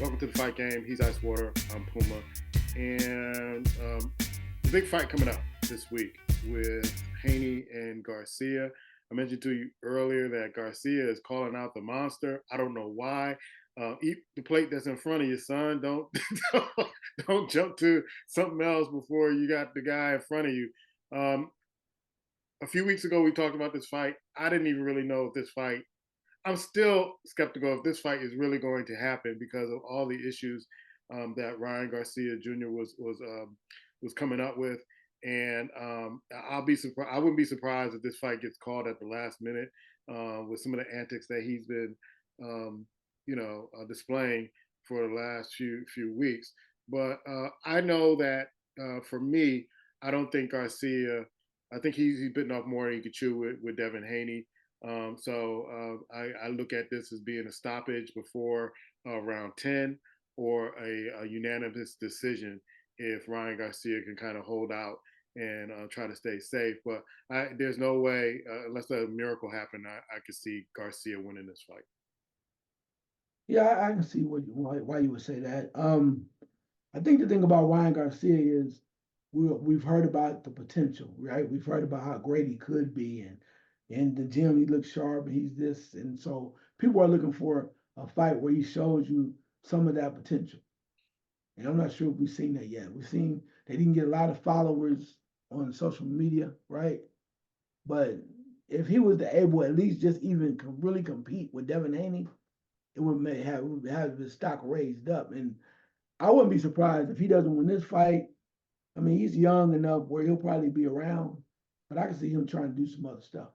Welcome to the Fight Game. He's Icewater. I'm Puma. And the big fight coming up this week with Haney and Garcia. I mentioned to you earlier that Garcia is calling out the monster. I don't know why. Eat the plate that's in front of you, son. Don't jump to something else before you got the guy in front of you. Um, a few weeks ago, we talked about this fight. I didn't even really know if this fight. I'm still skeptical if this fight is really going to happen because of all the issues that Ryan Garcia Jr. was coming up with, and I'll be surprised. I wouldn't be surprised if this fight gets called at the last minute with some of the antics that he's been, displaying for the last few weeks. But I know that for me, I don't think Garcia. I think he's bitten off more than he could chew with Devin Haney. I look at this as being a stoppage before round 10 or a unanimous decision if Ryan Garcia can kind of hold out and try to stay safe. But there's no way, unless a miracle happened, I could see Garcia winning this fight. Yeah, I can see why you would say that. I think the thing about Ryan Garcia is we've heard about the potential, right? We've heard about how great he could be, and in the gym he looks sharp, and he's this, and so people are looking for a fight where he shows you some of that potential. And I'm not sure if we've seen that yet. We've seen that he can get a lot of followers on social media, right? But if he was to able at least just even really compete with Devin Haney, it would have his stock raised up. And I wouldn't be surprised if he doesn't win this fight. I mean, he's young enough where he'll probably be around, but I can see him trying to do some other stuff.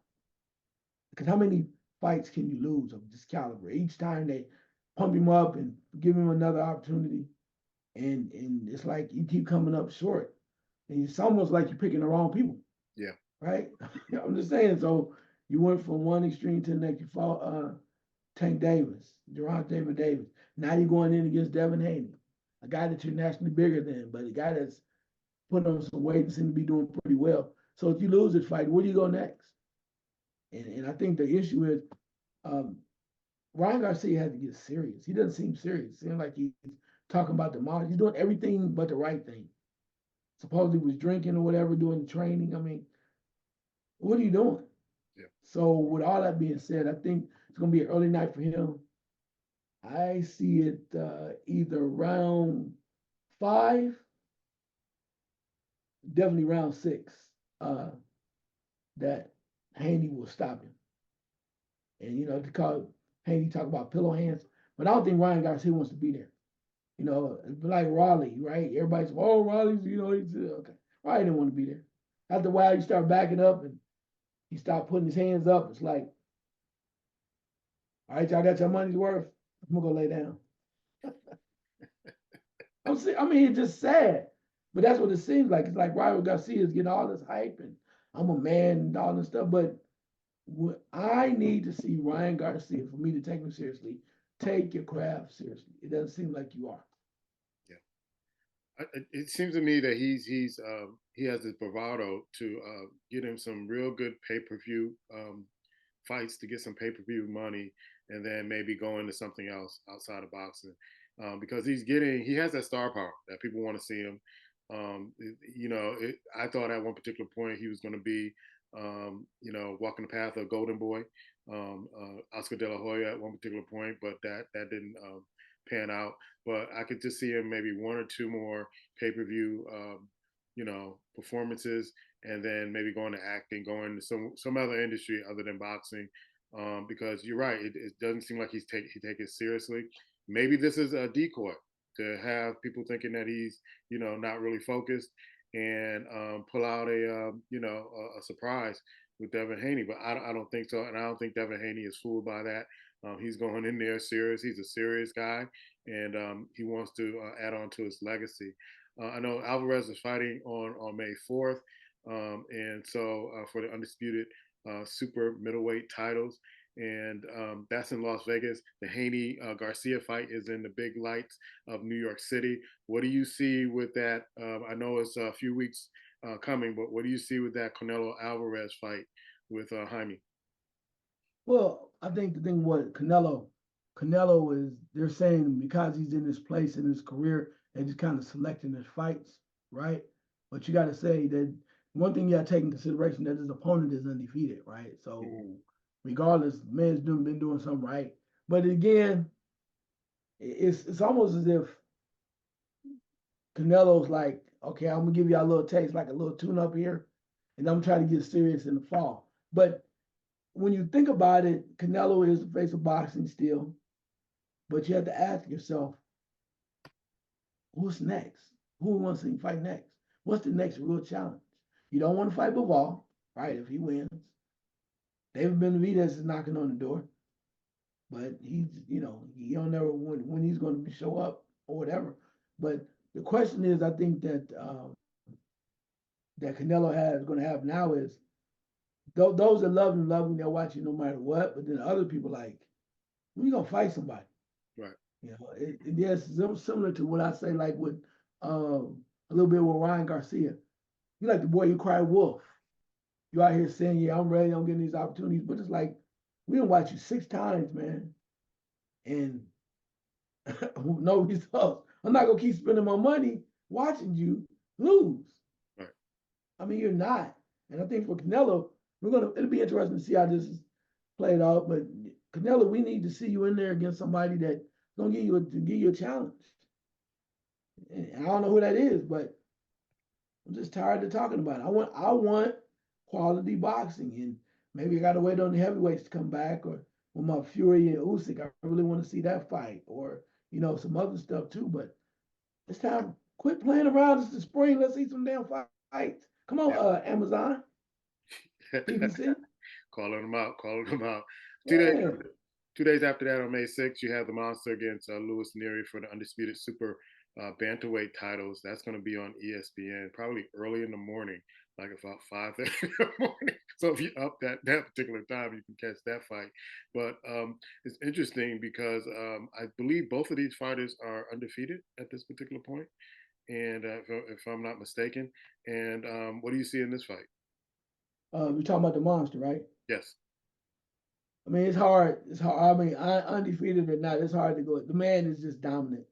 Because how many fights can you lose of this caliber? Each time they pump him up and give him another opportunity, and it's like you keep coming up short, and it's almost like you're picking the wrong people, Yeah. right? I'm just saying. So you went from one extreme to the next. You fought Tank Davis, David Davis. Now you're going in against Devin Haney, a guy that you're nationally bigger than, but a guy that's put on some weight and seems to be doing pretty well. So if you lose this fight, where do you go next? And I think the issue is um, Ryan Garcia has to get serious. He doesn't seem serious. It seems like he's talking about the model. He's doing everything but the right thing. Supposedly he was drinking or whatever, doing the training. I mean, what are you doing? Yeah. So with all that being said, I think it's going to be an early night for him. I see it either round 5, definitely round 6, uh, that Haney will stop him. And to call Haney talk about pillow hands, but I don't think Ryan Garcia wants to be there. Like Raleigh, right? Everybody's oh Raleigh's, he's okay. Raleigh didn't want to be there. After a while, you start backing up and he start putting his hands up. It's like, all right, y'all got your money's worth. I'm gonna go lay down. I mean, it's just sad, but that's what it seems like. It's like Ryan Garcia is getting all this hype and I'm a man and all this stuff, but I need to see Ryan Garcia for me to take him seriously. Take your craft seriously. It doesn't seem like you are. Yeah. It seems to me that he has this bravado to get him some real good pay per view fights to get some pay per view money, and then maybe go into something else outside of boxing, because he has that star power that people want to see him. I thought at one particular point he was going to be, walking the path of Golden Boy, Oscar De La Hoya at one particular point, but that didn't pan out. But I could just see him maybe one or two more pay per view, performances, and then maybe going to acting, going to some other industry other than boxing. Because you're right, it doesn't seem like he take it seriously. Maybe this is a decoy to have people thinking that he's not really focused and pull out a surprise with Devin Haney. But I don't think so, and I don't think Devin Haney is fooled by that. He's going in there serious. He's a serious guy, and he wants to add on to his legacy. I know Alvarez is fighting on May 4th, and so for the undisputed super middleweight titles. And that's in Las Vegas. The Haney Garcia fight is in the big lights of New York City. What do you see with that? I know it's a few weeks coming, but what do you see with that Canelo Alvarez fight with Jaime? Well, I think the thing was Canelo is, they're saying because he's in this place in his career, they're just kind of selecting his fights, right? But you got to say that one thing you got to take in consideration that his opponent is undefeated, right? So Mhm. regardless, man's been doing something right. But again, it's almost as if Canelo's like, okay, I'm gonna give y'all a little taste, like a little tune up here, and I'm trying to get serious in the fall. But when you think about it, Canelo is the face of boxing still, but you have to ask yourself, who's next? Who wants to fight next? What's the next real challenge? You don't want to fight Bivol, right? If he wins, David Benavidez is knocking on the door, but you don't know when he's going to show up or whatever. But the question is, I think that Canelo has going to have now is those that love him, they'll watch you no matter what. But then other people like, when you gonna fight somebody? Right. Yes, similar to what I say, like with a little bit with Ryan Garcia. You like the boy you cry wolf. You out here saying, yeah, I'm ready, I'm getting these opportunities, but it's like we done watch you 6 times, man, and no results. I'm not gonna keep spending my money watching you lose. Right. I mean, you're not. And I think for Canelo, it'll be interesting to see how this is played out. But Canelo, we need to see you in there against somebody that's gonna give you a challenge. And I don't know who that is, but I'm just tired of talking about it. I want quality boxing, and maybe I got to wait on the heavyweights to come back, or with my Fury and Usyk. I really want to see that fight, or some other stuff too. But it's time. Quit playing around. It's the spring. Let's see some damn fights. Come on, Yeah. Amazon, PBC. Calling them out. Calling them out. 2 days. Yeah. 2 days after that, on May 6th, you have the Monster against Lewis Neary for the undisputed super bantamweight titles. That's going to be on ESPN probably early in the morning, like about 5:30 in the morning. So if you're up that particular time, you can catch that fight. But it's interesting because I believe both of these fighters are undefeated at this particular point, and if I'm not mistaken. And what do you see in this fight? We're talking about the monster, right? Yes. I mean, it's hard. It's hard. I mean, undefeated or not, it's hard to go. The man is just dominant.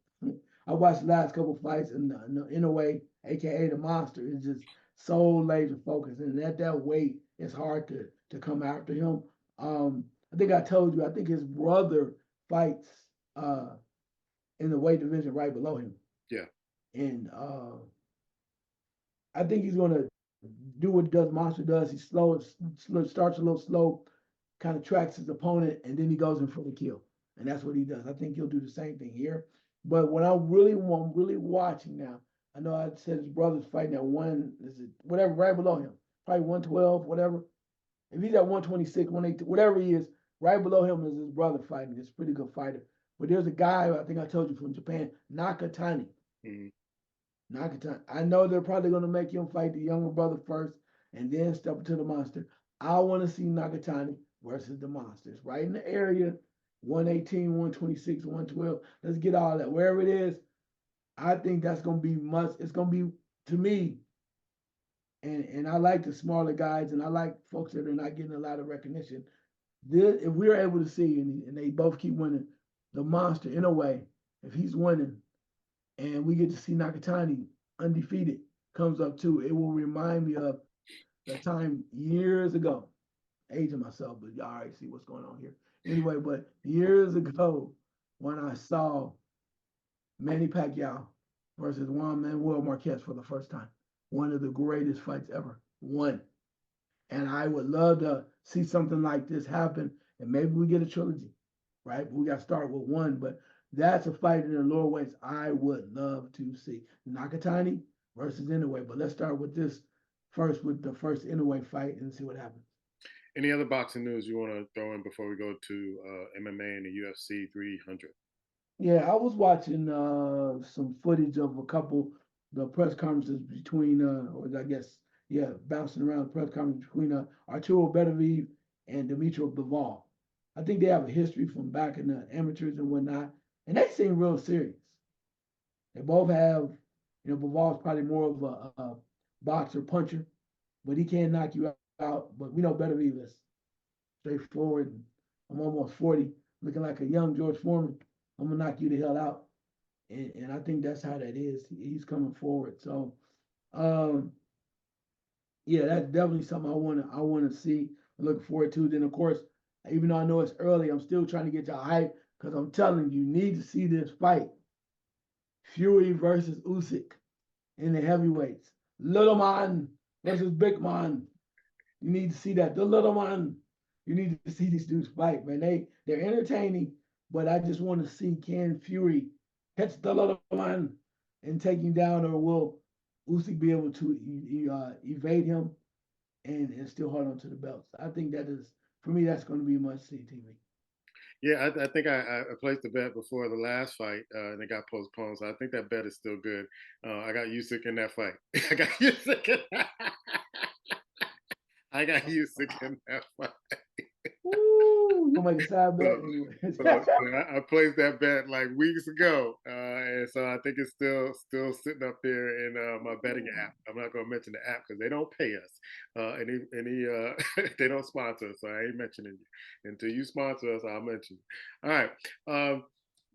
I watched the last couple fights, and in a way, aka the monster, is just so laser focused, and at that weight, it's hard to come after him. I think I told you. I think his brother fights uh, in the weight division right below him, Yeah. and I think he's gonna do what does Monster does. He starts a little slow, kind of tracks his opponent, and then he goes in for the kill. And that's what he does. I think he'll do the same thing here. But what I'm really watching now, I know I said his brother's fighting at one, is it whatever, right below him, probably 112, whatever. If he's at 126, 118, whatever he is, right below him is his brother fighting. He's a pretty good fighter. But there's a guy, I think I told you from Japan, Nakatani. Mhm. Nakatani. I know they're probably going to make him fight the younger brother first and then step into the monster. I want to see Nakatani versus the monsters right in the area 118, 126, 112. Let's get all that. Wherever it is, I think that's going to be must. It's going to be, to me, and I like the smaller guys and I like folks that are not getting a lot of recognition. If we're able to see, and they both keep winning, the monster in a way, if he's winning, and we get to see Nakatani undefeated comes up too. It will remind me of the time years ago, aging myself, but y'all already see what's going on here. Anyway, but years ago when I saw Manny Pacquiao versus Juan Manuel Marquez for the first time, one of the greatest fights ever, one. And I would love to see something like this happen, and maybe we get a trilogy, right? But we got to start with one. But that's a fight in the lower weights I would love to see. Nakatani versus Inoue. But let's start with this first, with the first Inoue fight, and see what happens. Any other boxing news you want to throw in before we go to MMA and the UFC 300? Yeah, I was watching some footage of a couple the press conferences between or I guess yeah, bouncing around the press conference between Arturo Beterbiev and Dimitro Bivol. I think they have a history from back in the amateurs and whatnot, and they seem real serious. They both have, Bivol's probably more of a boxer puncher, but he can knock you out. But we know Beterbiev is straightforward. And I'm almost 40. looking like a young George Foreman. I'm gonna knock you the hell out, and I think that's how that is. He's coming forward. So, um, yeah, that's definitely something I wanna see. I'm looking forward to. Then of course, even though I know it's early, I'm still trying to get y'all hype because I'm telling you, you need to see this fight. Fury versus Usyk in the heavyweights. Little man versus big man. You need to see that. The little man. You need to see these dudes fight, man. They're entertaining, but I just want to see can Fury catch the little man and take him down, or will Usyk be able to evade him and still hold on to the belts? I think that is, for me, that's going to be must see TV. Yeah, I think I placed the bet before the last fight, and it got postponed. So I think that bet is still good. I got Usyk in that fight. I got Usyk in that. I got Usyk in that fight. Woo! You'll make a side bet So, anyway. I placed that bet like weeks ago, and so I think it's still sitting up there in my betting app. I'm not going to mention the app because they don't pay us any they don't sponsor us, so I ain't mentioning you until you sponsor us. I'll mention you. All right,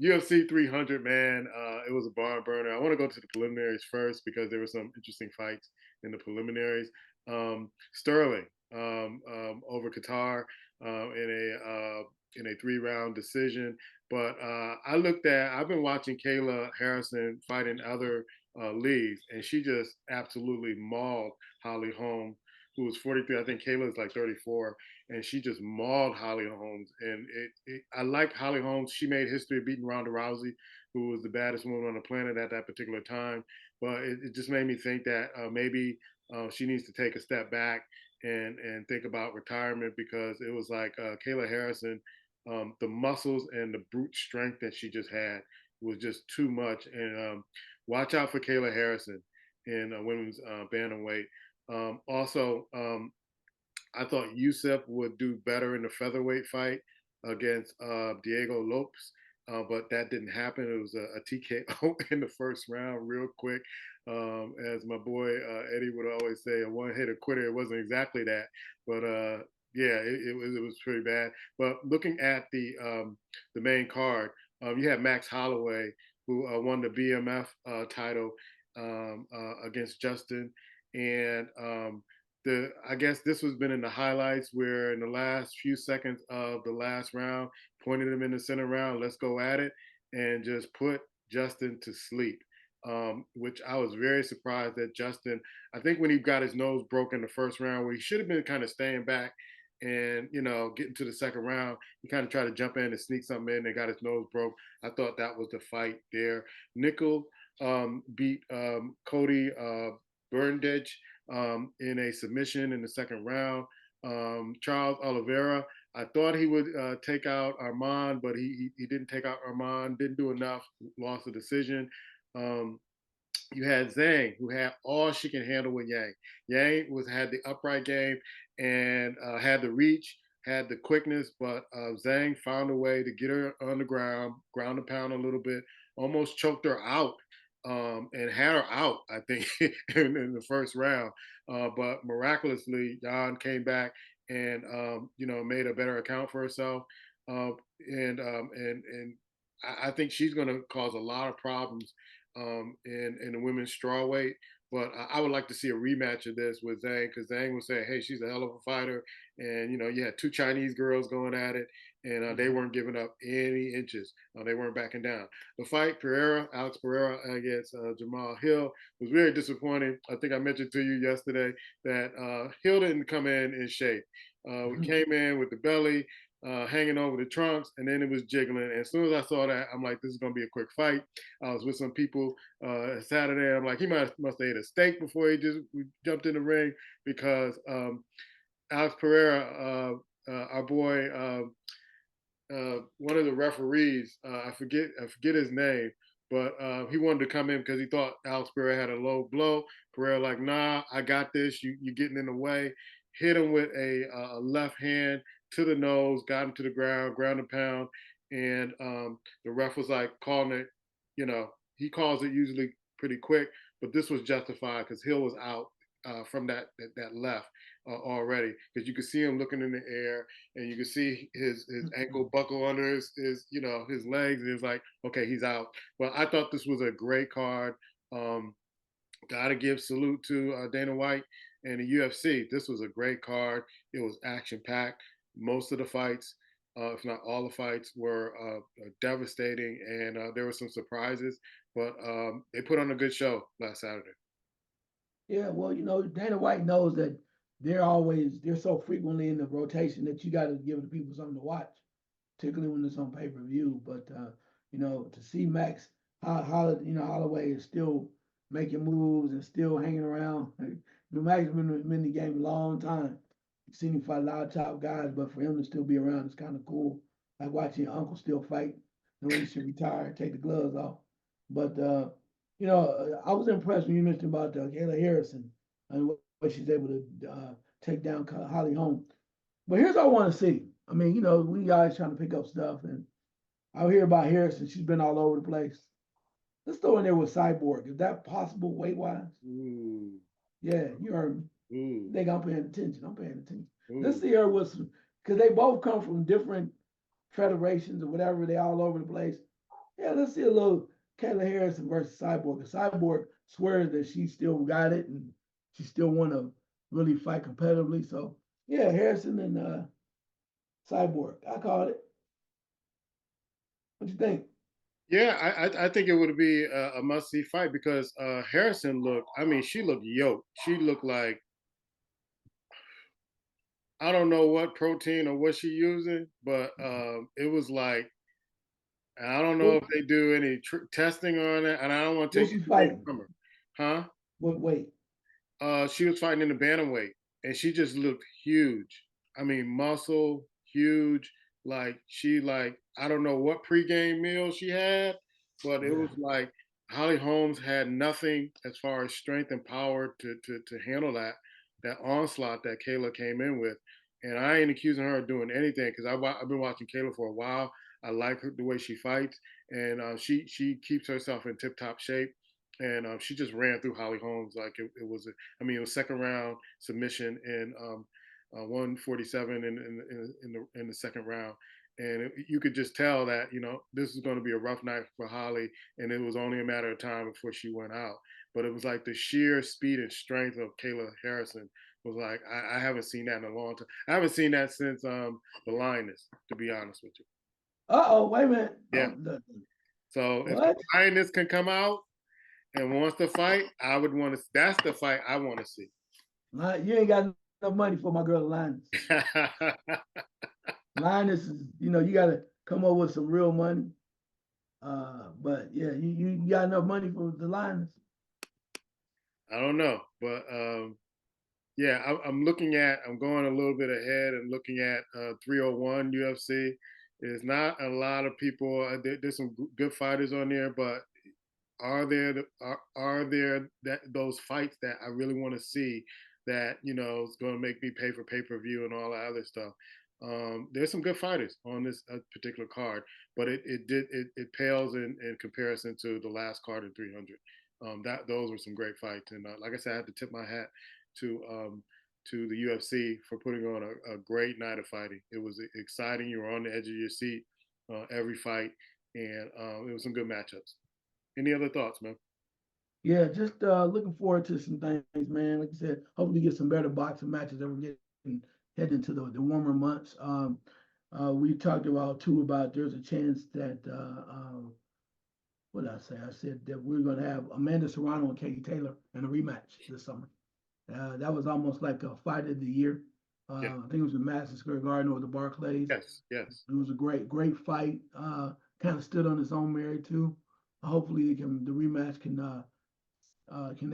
UFC 300, man. It was a barn burner. I want to go to the preliminaries first because there were some interesting fights in the preliminaries. Sterling over Qatar in a 3 round decision. But I've been watching Kayla Harrison fight in other leagues, and she just absolutely mauled Holly Holm, who was 43. I think Kayla is like 34, and she just mauled Holly Holmes. And I like Holly Holmes. She made history of beating Ronda Rousey, who was the baddest woman on the planet at that particular time. But it just made me think that maybe she needs to take a step back and think about retirement because it was like Kayla Harrison, the muscles and the brute strength that she just had was just too much. And watch out for Kayla Harrison in women's bantamweight. Also, I thought Yusuf would do better in the featherweight fight against Diego Lopes, but that didn't happen. It was a TKO in the first round, real quick. As my boy Eddie would always say, a one-hitter quitter. It wasn't exactly that, but yeah, it was pretty bad. But looking at the main card, you had Max Holloway who won the BMF title against Justin, and I guess this was been in the highlights where in the last few seconds of the last round, pointed him in the center round, let's go at it, and just put Justin to sleep. Which I was very surprised that Justin, I think when he got his nose broken the first round, where he should have been kind of staying back and, getting to the second round, he kind of tried to jump in and sneak something in and got his nose broke. I thought that was the fight there. Nickel beat Cody Burndage in a submission in the second round. Charles Oliveira, I thought he would take out Armand, but he didn't take out Armand, didn't do enough, lost the decision. Um, you had Zhang, who had all she can handle with Yang. Yang had the upright game and had the reach, had the quickness, but Zhang found a way to get her on the ground, ground and pound a little bit, almost choked her out, and had her out, I think, in the first round. But miraculously, Jan came back and made a better account for herself, and I think she's going to cause a lot of problems in the women's strawweight. But I would like to see a rematch of this with Zhang because Zhang would say, "Hey, she's a hell of a fighter," and you had two Chinese girls going at it, and they weren't giving up any inches. They weren't backing down. The fight, Alex Pereira against Jamal Hill, was very disappointing. I think I mentioned to you yesterday that Hill didn't come in shape. We came in with the belly hanging over the trunks, and then it was jiggling. And as soon as I saw that, I'm like, this is going to be a quick fight. I was with some people Saturday. I'm like, he must have ate a steak before we jumped in the ring because Alex Pereira, our boy, one of the referees, I forget his name, but he wanted to come in because he thought Alex Pereira had a low blow. Pereira like, nah, I got this. You're getting in the way. Hit him with a left hand to the nose, got him to the ground and pound, and the ref was like calling it. He calls it usually pretty quick, but this was justified because Hill was out from that left. already, because you could see him looking in the air, and you could see his ankle Mhm. buckle under his his legs, and it's like, okay, he's out. But I thought this was a great card. Um, Gotta give salute to Dana White and the UFC. This was a great card. It was action packed. Most of the fights, if not all the fights, were devastating, and there were some surprises. But they put on a good show last Saturday. Yeah, well, Dana White knows that they're so frequently in the rotation that you got to give the people something to watch, particularly when it's on pay-per-view. But to see Max Holloway is still making moves and still hanging around. Max has been in the game a long time. You've seen him fight a lot of top guys, but for him to still be around is kind of cool. Like watching your uncle still fight. No, he should retire, take the gloves off. But I was impressed when you mentioned about Kayla Harrison and what she's able to take down Holly Holm. But here's what I want to see. I mean, we guys trying to pick up stuff, and I hear about Harrison. She's been all over the place. Let's throw in there with Cyborg. Is that possible weight wise? Ooh, Yeah, you heard me. ooh, You think I'm paying attention? I'm paying attention. Let's ooh. see her with some, because they both come from different federations or whatever. They all over the place. Yeah, let's see a little Kayla Harrison versus Cyborg. Because Cyborg swears that she still got it and she still want to really fight competitively. So yeah, Harrison and Cyborg. I called it. What you think? Yeah, I think it would be a must see fight because Harrison looked. I mean, she looked yoked. She looked like I don't know what protein or what she using, but it was like I don't know What if they do any testing on it, and I don't want to what take she anything fighting? from her, huh? What weight? She was fighting in the bantamweight, and she just looked huge. I mean, muscle, huge. Like like I don't know what pregame meal she had, but it Yeah, was like Holly Holmes had nothing as far as strength and power to handle that onslaught that Kayla came in with. And I ain't accusing her of doing anything because I've been watching Kayla for a while. I like the way she fights, and she keeps herself in tip top shape. And she just ran through Holly Holmes like it was I mean, it was second round submission in 147 in the second round, and you could just tell that this is going to be a rough night for Holly, and it was only a matter of time before she went out. But it was like the sheer speed and strength of Kayla Harrison was like I haven't seen that in a long time. I haven't seen that since the Lioness, to be honest with you. oh, wait a minute. Yeah. Oh, So if the what? Lioness can come out and wants to fight, I would want to. That's the fight I want to see. You ain't got enough money for my girl Linus. Linus is, you got to come up with some real money. But yeah, you got enough money for the Linus. I don't know, but yeah, I'm looking at. I'm going a little bit ahead and looking at 301 UFC. There's not a lot of people. There's some good fighters on there, but are there those fights that I really want to see that is going to make me pay for pay-per-view and all that other stuff. There's some good fighters on this particular card, but it pales in comparison to the last card in 300. That those were some great fights, and like I said, I have to tip my hat to the UFC for putting on a great night of fighting. It was exciting. You were on the edge of your seat every fight, and it was some good matchups. Any other thoughts, man? Yeah, just looking forward to some things, man. Like I said, hopefully get some better boxing matches that we're getting heading into the warmer months. We talked about too about there's a chance that what did I say? I said that we're gonna have Amanda Serrano and Katie Taylor in a rematch this summer. That was almost like a fight of the year. Yeah. I think it was in Madison Square Garden or the Barclays. Yes. Yes. It was a great fight. Kind of stood on its own merit too. Hopefully, the rematch can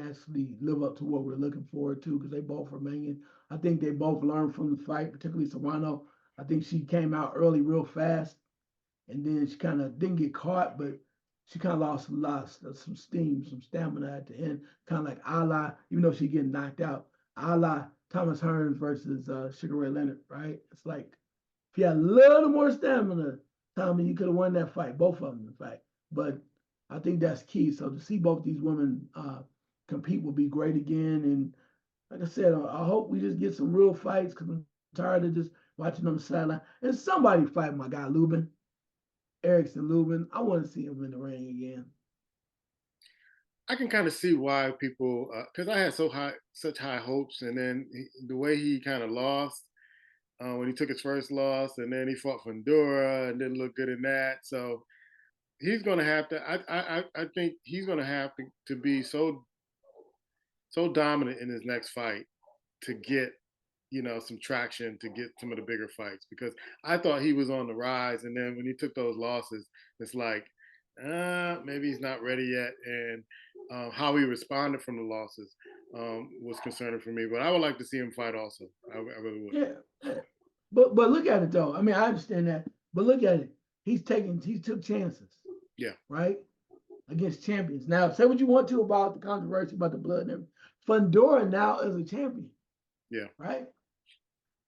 actually live up to what we're looking forward to because they both are banging. I think they both learned from the fight, particularly Serrano. I think she came out early real fast and then she kind of didn't get caught, but she kind of lost some steam, some stamina at the end, kind of like a la, even though she getting knocked out, a la Thomas Hearns versus Sugar Ray Leonard, right? It's like if you had a little more stamina, Tommy, you could have won that fight, both of them, in fact. But I think that's key. So to see both these women compete will be great again, and like I said, I hope we just get some real fights because I'm tired of just watching on the sideline. And somebody fight my guy Lubin, Erickson Lubin. I want to see him in the ring again. I can kind of see why people, because I had such high hopes, and then the way he kind of lost when he took his first loss, and then he fought Fundora and didn't look good in that. So he's going to have to. I think he's going to have to be so dominant in his next fight to get some traction to get some of the bigger fights because I thought he was on the rise, and then when he took those losses, it's like maybe he's not ready yet, and how he responded from the losses was concerning for me. But I would like to see him fight also. I really would. Yeah, yeah. But look at it though. I mean, I understand that, but look at it. He took chances, Yeah, right? Against champions. Now, say what you want to about the controversy about the blood and everything. Fundora now is a champion, yeah, right?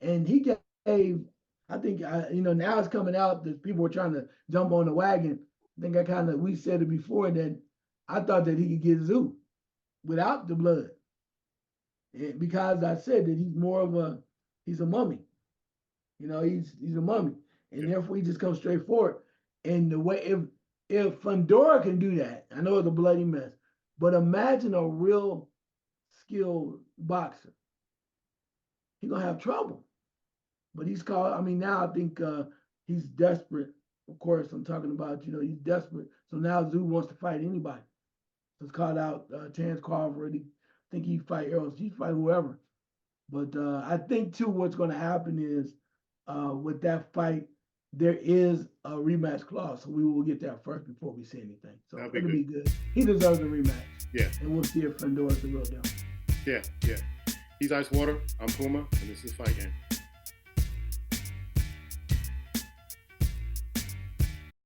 And he gave, I think, now it's coming out that people were trying to jump on the wagon. I think we said it before that I thought that he could get Zoo without the blood. And because I said that he's a mummy. He's a mummy. And yeah. therefore he just comes straight forward. And the way if Fundora can do that, I know it's a bloody mess, but imagine a real skilled boxer. He's gonna have trouble. But he's called. I mean, now I think he's desperate. Of course, I'm talking about he's desperate. So now Zoo wants to fight anybody. So it's called out Terrence Crawford. I think he fight Errol. He fight whoever. But I think too, what's going to happen is with that fight, there is a rematch clause, so we will get that first before we say anything. So That'd be it'll good. be good. He deserves a rematch, Yeah, and we'll see if Fandora's the real deal. yeah, yeah. He's Icewater. I'm Puma, and this is Fight Game.